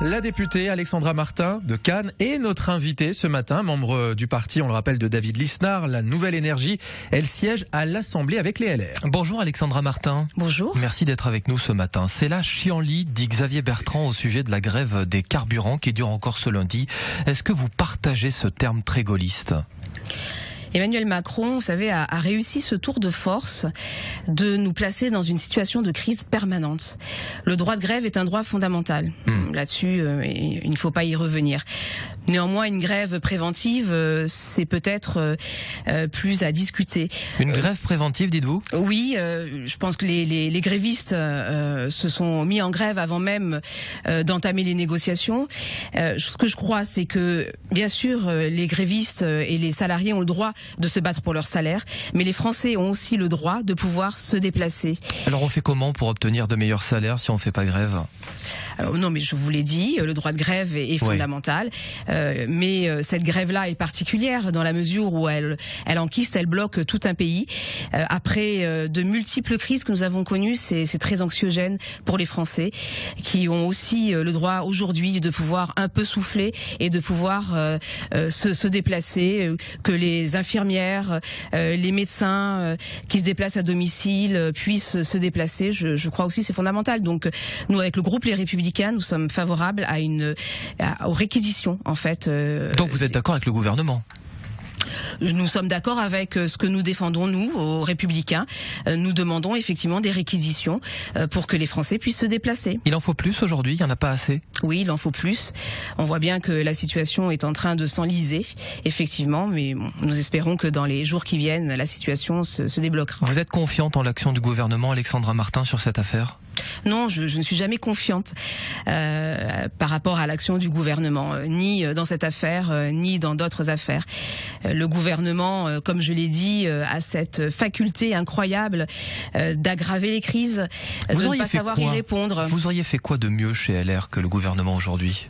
La députée Alexandra Martin de Cannes est notre invitée ce matin, membre du parti, on le rappelle, de David Lisnard, la Nouvelle Énergie. Elle siège à l'Assemblée avec les LR. Bonjour Alexandra Martin. Bonjour. Merci d'être avec nous ce matin. C'est la chienlit, dit Xavier Bertrand au sujet de la grève des carburants qui dure encore ce lundi. Est-ce que vous partagez ce terme très gaulliste ? Emmanuel Macron, vous savez, a réussi ce tour de force de nous placer dans une situation de crise permanente. Le droit de grève est un droit fondamental. Là-dessus, il ne faut pas y revenir. Néanmoins, une grève préventive, c'est peut-être plus à discuter. Une grève préventive, dites-vous ? Oui, je pense que les grévistes se sont mis en grève avant même d'entamer les négociations. Ce que je crois, c'est que, bien sûr, les grévistes et les salariés ont le droit de se battre pour leur salaire, mais les Français ont aussi le droit de pouvoir se déplacer. Alors on fait comment pour obtenir de meilleurs salaires si on ne fait pas grève ? Alors, non, mais je vous l'ai dit, le droit de grève est fondamental, mais cette grève-là est particulière dans la mesure où elle enquiste, elle bloque tout un pays. Après de multiples crises que nous avons connues, c'est très anxiogène pour les Français qui ont aussi le droit aujourd'hui de pouvoir un peu souffler et de pouvoir se déplacer, que les infirmières, les médecins qui se déplacent à domicile puissent se déplacer. Je crois aussi que c'est fondamental. Donc nous, avec le groupe Les Républicains, nous sommes favorables aux réquisitions, en fait. Donc vous êtes d'accord avec le gouvernement ? Nous sommes d'accord avec ce que nous défendons, nous, aux Républicains. Nous demandons effectivement des réquisitions pour que les Français puissent se déplacer. Il en faut plus aujourd'hui ? Il n'y en a pas assez ? Oui, il en faut plus. On voit bien que la situation est en train de s'enliser, effectivement, mais bon, nous espérons que dans les jours qui viennent, la situation se débloquera. Vous êtes confiante en l'action du gouvernement, Alexandra Martin, sur cette affaire ? Non, je ne suis jamais confiante par rapport à l'action du gouvernement, ni dans cette affaire, ni dans d'autres affaires. Le gouvernement, comme je l'ai dit, a cette faculté incroyable d'aggraver les crises, de ne pas savoir y répondre. Vous auriez fait quoi de mieux chez LR que le gouvernement aujourd'hui ?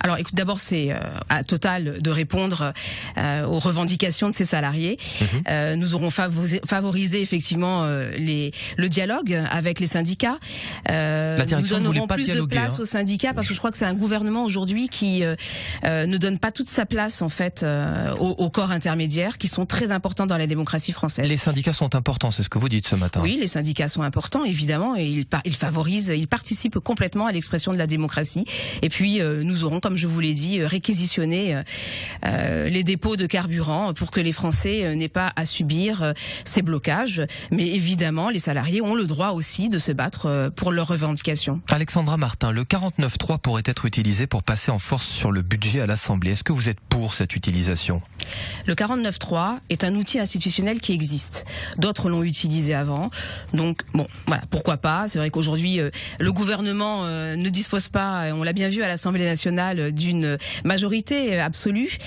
Alors, écoute, d'abord, c'est à Total de répondre aux revendications de ses salariés. Nous aurons favorisé effectivement le dialogue avec les syndicats. La direction nous ne voulait donnerons pas plus dialoguer, de place aux syndicats parce que je crois que c'est un gouvernement aujourd'hui qui ne donne pas toute sa place en fait aux corps intermédiaires qui sont très importants dans la démocratie française. Les syndicats sont importants, c'est ce que vous dites ce matin. Oui, les syndicats sont importants évidemment et ils favorisent, ils participent complètement à l'expression de la démocratie. Et puis nous aurons, comme je vous l'ai dit, réquisitionner les dépôts de carburant pour que les Français n'aient pas à subir ces blocages. Mais évidemment, les salariés ont le droit aussi de se battre pour leurs revendications. Alexandra Martin, le 49.3 pourrait être utilisé pour passer en force sur le budget à l'Assemblée. Est-ce que vous êtes pour cette utilisation ? Le 49.3 est un outil institutionnel qui existe. D'autres l'ont utilisé avant. Donc, bon, voilà, pourquoi pas. C'est vrai qu'aujourd'hui, le gouvernement ne dispose pas, on l'a bien vu à l'Assemblée nationale, d'une majorité absolue.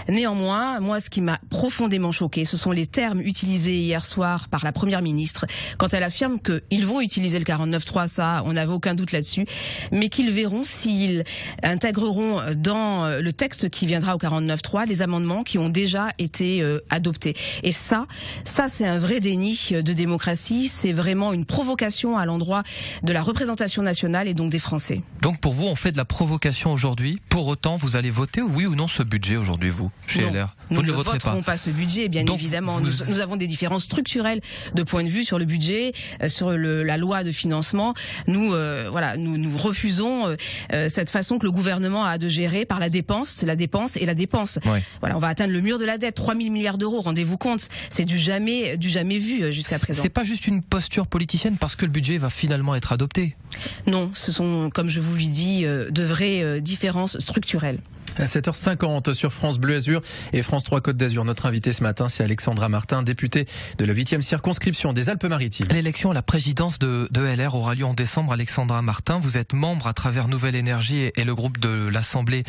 Néanmoins, moi, ce qui m'a profondément choqué, ce sont les termes utilisés hier soir par la Première ministre quand elle affirme qu'ils vont utiliser le 49.3, ça, on n'avait aucun doute là-dessus, mais qu'ils verront s'ils intégreront dans le texte qui viendra au 49.3 les amendements qui ont déjà été adoptés. Et ça c'est un vrai déni de démocratie, c'est vraiment une provocation à l'endroit de la représentation nationale et donc des Français. Donc pour vous, on fait de la provocation aujourd'hui. Pour autant, vous allez voter oui ou non ce budget aujourd'hui, vous, chez LR ? Nous ne voterons pas ce budget, bien évidemment. Nous avons des différences structurelles de point de vue sur le budget, sur la loi de financement. Nous refusons cette façon que le gouvernement a de gérer par la dépense. Ouais. Voilà, on va atteindre le mur de la dette, 3 000 milliards d'euros. Rendez-vous compte, c'est du jamais vu jusqu'à présent. C'est pas juste une posture politicienne parce que le budget va finalement être adopté. Non, ce sont, comme je vous l'ai dit, de vraies différences structurelles. À 7h50 sur France Bleu Azur et France 3 Côte d'Azur. Notre invité ce matin, c'est Alexandra Martin, députée de la 8e circonscription des Alpes-Maritimes. L'élection à la présidence de LR aura lieu en décembre. Alexandra Martin, vous êtes membre à travers Nouvelle Énergie et le groupe de l'Assemblée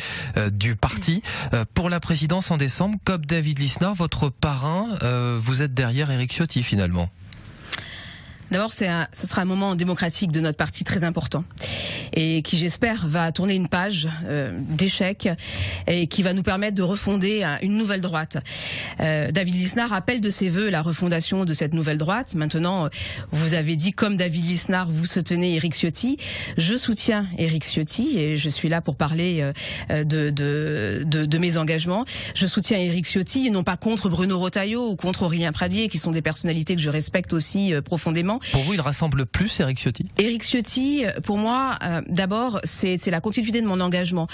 du parti. Pour la présidence en décembre, comme David Lisnard, votre parrain, vous êtes derrière Éric Ciotti finalement. D'abord, ce sera un moment démocratique de notre parti très important et qui, j'espère, va tourner une page d'échec et qui va nous permettre de refonder une nouvelle droite. David Lisnard appelle de ses vœux la refondation de cette nouvelle droite. Maintenant, vous avez dit, comme David Lisnard, vous soutenez Éric Ciotti. Je soutiens Éric Ciotti et je suis là pour parler de mes engagements. Je soutiens Éric Ciotti, non pas contre Bruno Retailleau ou contre Aurélien Pradier, qui sont des personnalités que je respecte aussi profondément. Pour vous, il rassemble plus Éric Ciotti ? Éric Ciotti, pour moi, d'abord, c'est la continuité de mon engagement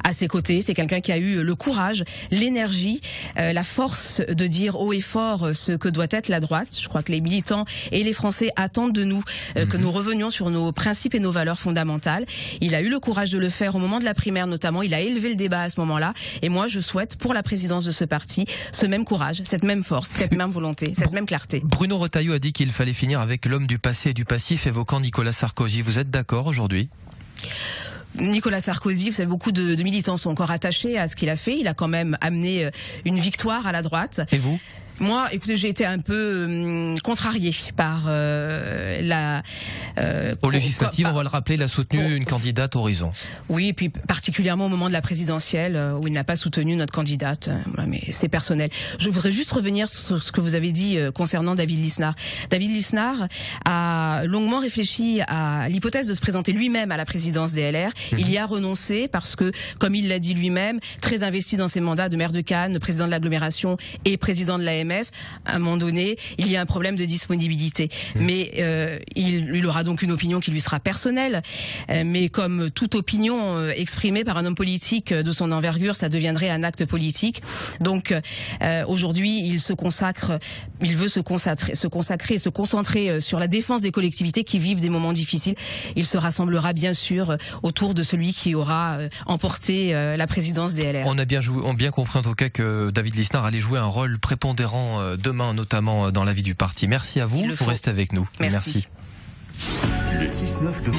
à ses côtés. C'est quelqu'un qui a eu le courage, l'énergie, la force de dire haut et fort ce que doit être la droite. Je crois que les militants et les Français attendent de nous que nous revenions sur nos principes et nos valeurs fondamentales. Il a eu le courage de le faire au moment de la primaire notamment. Il a élevé le débat à ce moment-là. Et moi, je souhaite pour la présidence de ce parti ce même courage, cette même force, cette même volonté, cette même clarté. Bruno Retailleau a dit qu'il fallait finir avec l'homme du passé et du passif, évoquant Nicolas Sarkozy. Vous êtes d'accord aujourd'hui ? Nicolas Sarkozy, vous savez, beaucoup de militants sont encore attachés à ce qu'il a fait. Il a quand même amené une victoire à la droite. Et vous ? Moi, écoutez, j'ai été un peu contrariée par aux législatives, on va le rappeler, il a soutenu une candidate Horizon. Oui, et puis particulièrement au moment de la présidentielle, où il n'a pas soutenu notre candidate. Voilà, mais c'est personnel. Je voudrais juste revenir sur ce que vous avez dit concernant David Lisnard. David Lisnard a longuement réfléchi à l'hypothèse de se présenter lui-même à la présidence des LR. Il y a renoncé parce que, comme il l'a dit lui-même, très investi dans ses mandats de maire de Cannes, président de l'agglomération et président de l'AMF, à un moment donné, il y a un problème de disponibilité. Mais il aura donc une opinion qui lui sera personnelle. Mais comme toute opinion exprimée par un homme politique de son envergure, ça deviendrait un acte politique. Donc aujourd'hui, il veut se concentrer sur la défense des collectivités qui vivent des moments difficiles. Il se rassemblera bien sûr autour de celui qui aura emporté la présidence des LR. On a bien compris en tout cas que David Lisnard allait jouer un rôle prépondérant demain, notamment dans la vie du parti. Merci à vous pour rester avec nous. Merci. Le 6-9 de...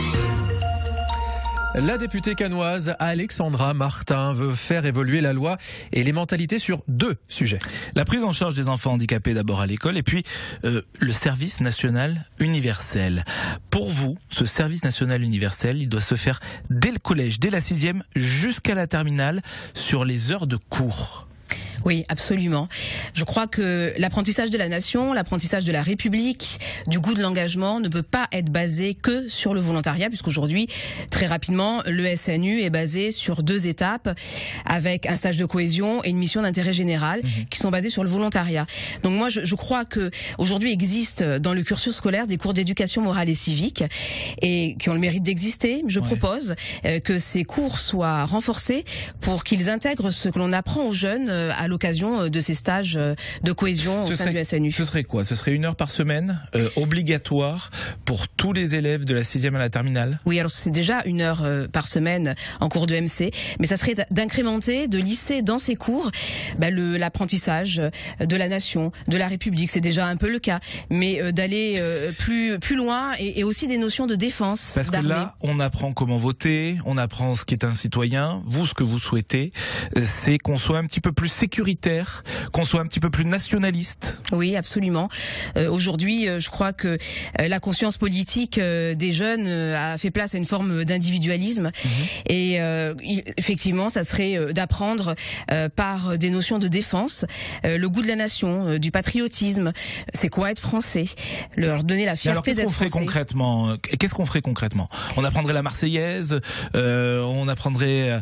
La députée cannoise Alexandra Martin veut faire évoluer la loi et les mentalités sur 2 sujets. La prise en charge des enfants handicapés d'abord à l'école et puis le service national universel. Pour vous, ce service national universel, il doit se faire dès le collège, dès la 6e jusqu'à la terminale sur les heures de cours. Oui, absolument. Je crois que l'apprentissage de la nation, l'apprentissage de la République, du goût de l'engagement ne peut pas être basé que sur le volontariat, puisqu'aujourd'hui, très rapidement, le SNU est basé sur 2 étapes, avec un stage de cohésion et une mission d'intérêt général, qui sont basées sur le volontariat. Donc moi, je crois que aujourd'hui existe dans le cursus scolaire des cours d'éducation morale et civique, et qui ont le mérite d'exister. Je propose que ces cours soient renforcés pour qu'ils intègrent ce que l'on apprend aux jeunes à l'occasion de ces stages de cohésion au sein du SNU. Ce serait quoi ? Ce serait 1 heure par semaine, obligatoire pour tous les élèves de la 6e à la terminale ? Oui, alors c'est déjà 1 heure par semaine en cours de MC, mais ça serait d'incrémenter, de lisser dans ces cours l'apprentissage de la nation, de la République. C'est déjà un peu le cas, mais d'aller plus loin et aussi des notions de défense. Parce que là, on apprend comment voter, on apprend ce qu'est un citoyen. Vous, ce que vous souhaitez, c'est qu'on soit un petit peu plus sécuritaire, qu'on soit un petit peu plus nationaliste. Oui, absolument. Aujourd'hui, je crois que la conscience politique des jeunes a fait place à une forme d'individualisme. Et effectivement, ça serait d'apprendre par des notions de défense, le goût de la nation, du patriotisme. C'est quoi être français ? Leur donner la fierté d'être français. Qu'est-ce qu'on ferait concrètement ? On apprendrait la Marseillaise, on apprendrait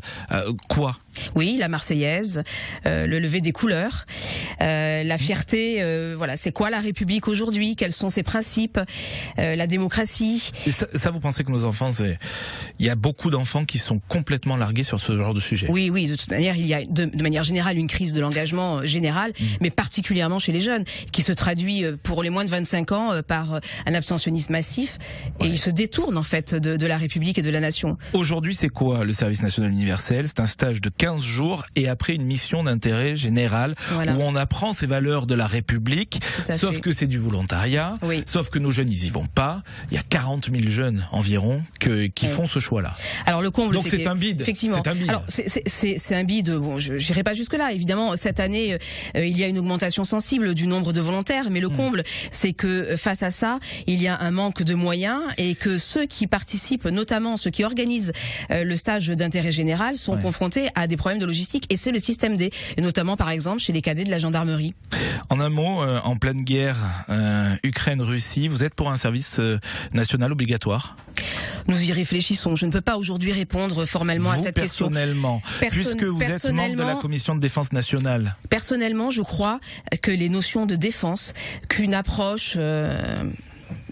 quoi ? Oui, la Marseillaise, le lever des couleurs, la fierté, c'est quoi la République aujourd'hui, quels sont ses principes, la démocratie. Et ça, vous pensez que nos enfants, il y a beaucoup d'enfants qui sont complètement largués sur ce genre de sujet? Oui, de toute manière, il y a de manière générale une crise de l'engagement général, mais particulièrement chez les jeunes, qui se traduit pour les moins de 25 ans par un abstentionnisme massif, et ils se détournent en fait de la République et de la nation. Aujourd'hui, c'est quoi le service national universel? C'est un stage de 15 jours et après une mission d'intérêt général où on apprend ces valeurs de la République, sauf que c'est du volontariat, sauf que nos jeunes ils y vont pas. Il y a 40 000 jeunes environ qui font ce choix-là. Alors le comble, donc c'est un bide. Effectivement. C'est un bide. Alors c'est un bide. Bon, je n'irai pas jusque là. Évidemment, cette année, il y a une augmentation sensible du nombre de volontaires, mais le comble, c'est que face à ça, il y a un manque de moyens et que ceux qui participent, notamment ceux qui organisent le stage d'intérêt général, sont confrontés à des problèmes de logistique, et c'est le système D, et notamment par exemple chez les cadets de la gendarmerie. En un mot, en pleine guerre Ukraine-Russie, vous êtes pour un service national obligatoire ? Nous y réfléchissons. Je ne peux pas aujourd'hui répondre formellement à cette question. Puisque vous êtes membre de la Commission de défense nationale. Personnellement, je crois que les notions de défense, qu'une approche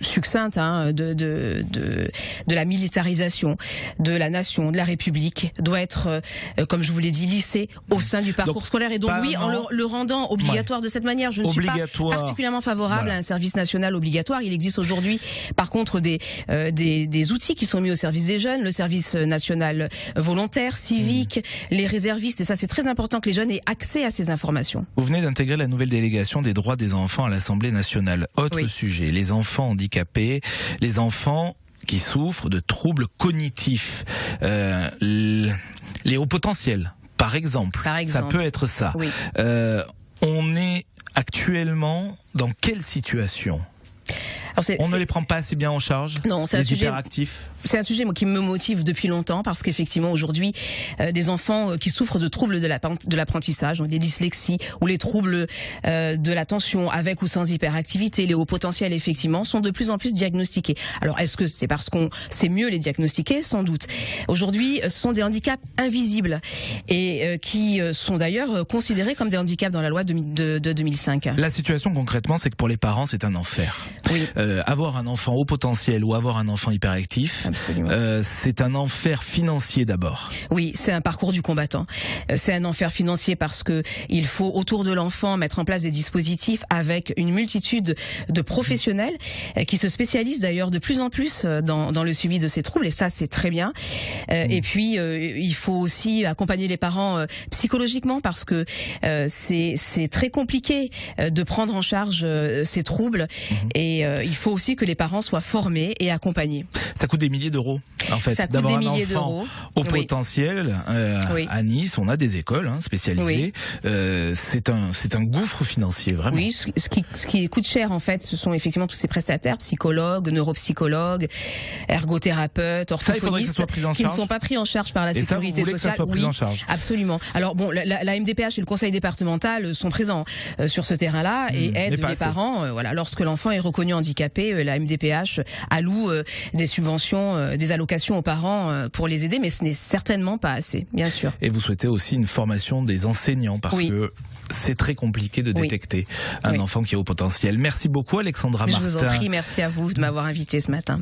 succincte de la militarisation de la nation, de la République, doit être, comme je vous l'ai dit, lissée au sein du parcours scolaire. Et donc oui, en le rendant obligatoire de cette manière, je ne suis pas particulièrement favorable à un service national obligatoire. Il existe aujourd'hui, par contre, des outils qui sont mis au service des jeunes, le service national volontaire, civique, les réservistes, et ça c'est très important que les jeunes aient accès à ces informations. Vous venez d'intégrer la nouvelle délégation des droits des enfants à l'Assemblée nationale. Autre sujet, les enfants handicapés, les enfants qui souffrent de troubles cognitifs, les hauts potentiels, par exemple. Ça peut être ça. On est actuellement dans quelle situation ? On ne les prend pas assez bien en charge. Non, c'est un sujet hyperactifs. C'est un sujet qui me motive depuis longtemps, parce qu'effectivement aujourd'hui, des enfants qui souffrent de troubles de l'apprentissage, donc les dyslexies ou les troubles de l'attention avec ou sans hyperactivité, les hauts potentiels effectivement, sont de plus en plus diagnostiqués. Alors est-ce que c'est parce qu'on sait mieux les diagnostiquer ? Sans doute. Aujourd'hui, ce sont des handicaps invisibles et qui sont d'ailleurs considérés comme des handicaps dans la loi de 2005. La situation concrètement, c'est que pour les parents, c'est un enfer. Avoir un enfant haut potentiel ou avoir un enfant hyperactif, c'est un enfer financier d'abord. Oui, c'est un parcours du combattant. C'est un enfer financier parce que il faut autour de l'enfant mettre en place des dispositifs avec une multitude de professionnels qui se spécialisent d'ailleurs de plus en plus dans le suivi de ces troubles, et ça c'est très bien. Et puis il faut aussi accompagner les parents psychologiquement, parce que c'est très compliqué de prendre en charge ces troubles, et il faut aussi que les parents soient formés et accompagnés. Ça coûte des milliers d'euros, en fait, d'avoir un enfant au potentiel. À Nice, on a des écoles spécialisées. C'est un gouffre financier, vraiment. Oui, ce qui coûte cher, en fait, ce sont effectivement tous ces prestataires, psychologues, neuropsychologues, ergothérapeutes, orthophonistes, qui ne sont pas pris en charge par la sécurité sociale. Que ça soit pris en charge. Absolument. Alors bon, la MDPH et le conseil départemental sont présents sur ce terrain-là et aident les parents. Lorsque l'enfant est reconnu handicapé, la MDPH alloue des subventions, des allocations aux parents pour les aider, mais ce n'est certainement pas assez, bien sûr. Et vous souhaitez aussi une formation des enseignants, parce que c'est très compliqué de détecter un enfant qui est au potentiel. Merci beaucoup Alexandra Martin. Je vous en prie, merci à vous de m'avoir invité ce matin.